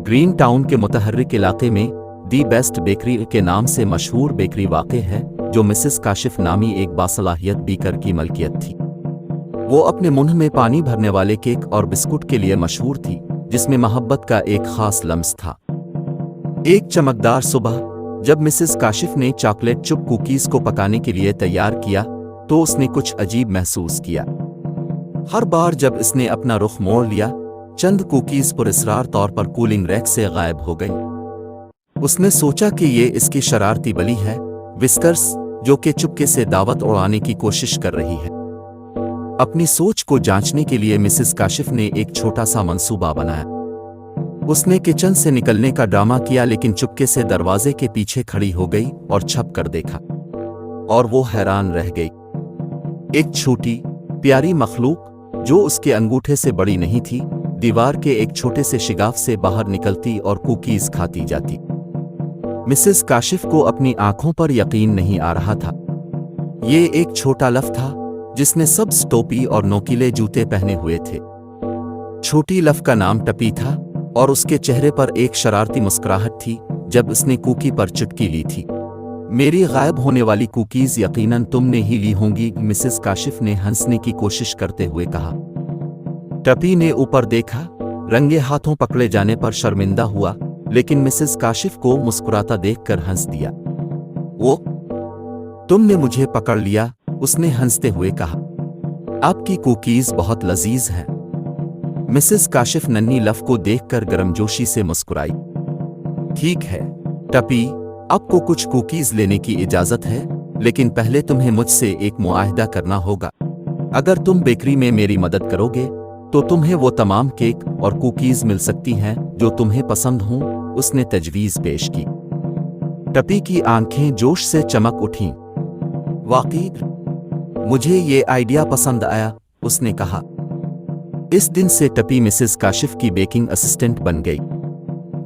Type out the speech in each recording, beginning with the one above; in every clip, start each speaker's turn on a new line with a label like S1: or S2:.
S1: Green town के मुतहर्रिक इलाके में दी बेस्ट बेकरी के नाम से मशहूर बेकरी वाक़े है, जो मिसेस काशिफ नामी एक बासलाहियत बीकर की मलकियत थी। वो अपने मुंह में पानी भरने वाले केक और बिस्कुट के लिए मशहूर थी, जिसमें मोहब्बत का एक खास लम्स था। एक चमकदार सुबह जब मिसेस काशिफ ने चॉकलेट चिप कुकीज को पकाने के लिए तैयार किया, तो उसने कुछ अजीब महसूस किया। हर बार जब इसने अपना रुख मोड़ लिया, चंद कुकीज पुरस्रार तौर पर कूलिंग रैक से गायब हो गई। उसने सोचा कि ये इसकी शरारती बली है, विस्कर्स, जो कि चुपके से दावत उड़ाने की कोशिश कर रही है। अपनी सोच को जांचने के लिए मिसेस काशिफ ने एक छोटा सा मंसूबा बनाया। उसने किचन से निकलने का ड्रामा किया, लेकिन चुपके से दरवाजे के पीछे खड़ी हो गई और छप कर देखा, और वो हैरान रह गई। एक छोटी प्यारी मखलूक, जो उसके अंगूठे से बड़ी नहीं थी, दीवार के एक छोटे से शिगाफ से बाहर निकलती और कुकीज खाती जाती। मिसेस काशिफ को अपनी आंखों पर यकीन नहीं आ रहा था। ये एक छोटा लफ था, जिसने सब्ज टोपी और नोकीले जूते पहने हुए थे। छोटी लफ का नाम टपी था, और उसके चेहरे पर एक शरारती मुस्कुराहट थी जब उसने कुकी पर चुटकी ली थी। मेरी गायब होने वाली कुकीज यकीनन तुमने ही ली होंगी, मिसेस काशिफ ने हंसने की कोशिश करते हुए कहा। टपी ने ऊपर देखा, रंगे हाथों पकड़े जाने पर शर्मिंदा हुआ, लेकिन मिसेस काशिफ को मुस्कुराता देखकर हंस दिया। वो, तुमने मुझे पकड़ लिया, उसने हंसते हुए कहा। आपकी कुकीज बहुत लजीज हैं। मिसेस काशिफ नन्ही लफ को देखकर गर्मजोशी से मुस्कुराई। ठीक है टपी, आपको कुछ कुकीज लेने की इजाजत है, लेकिन पहले तुम्हें मुझसे एक मुआहदा करना होगा। अगर तुम बेकरी में मेरी मदद करोगे, तो तुम्हें वो तमाम केक और कुकीज मिल सकती हैं जो तुम्हें पसंद हों, उसने तजवीज पेश की। टपी की आंखें जोश से चमक उठीं। वाकई मुझे ये आइडिया पसंद आया, उसने कहा। इस दिन से टपी मिसेस काशिफ की बेकिंग असिस्टेंट बन गई।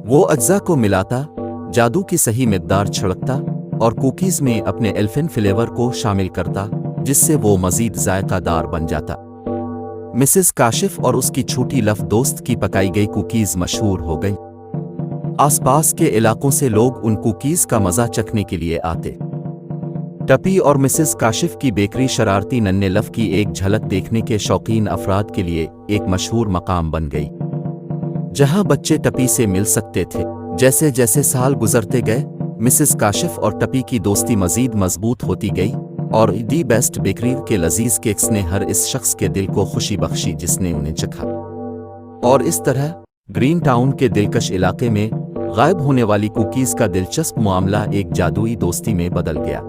S1: वो अज्जा को मिलाता, जादू की सही मिकदार छिड़कता और कुकीज में अपने एल्फिन फ्लेवर को शामिल करता, जिससे वो मजीद जायकादार बन जाता। मिसेस काशिफ और उसकी छोटी लफ दोस्त की पकाई गई कुकीज मशहूर हो गई। आसपास के इलाकों से लोग उन कुकीज का मजा चखने के लिए आते। टपी और मिसेस काशिफ की बेकरी शरारती नन्हे लफ की एक झलक देखने के शौकीन अफराद के लिए एक मशहूर मकाम बन गई, जहां बच्चे टपी से मिल सकते थे। जैसे जैसे साल गुजरते गए, मिसेस काशिफ और टपी की दोस्ती मजीद मजबूत होती गई, और दी बेस्ट बेकरी के लजीज केक्स ने हर इस शख्स के दिल को खुशी बख्शी जिसने उन्हें चखा। और इस तरह ग्रीन टाउन के दिलकश इलाके में गायब होने वाली कुकीज का दिलचस्प मामला एक जादुई दोस्ती में बदल गया।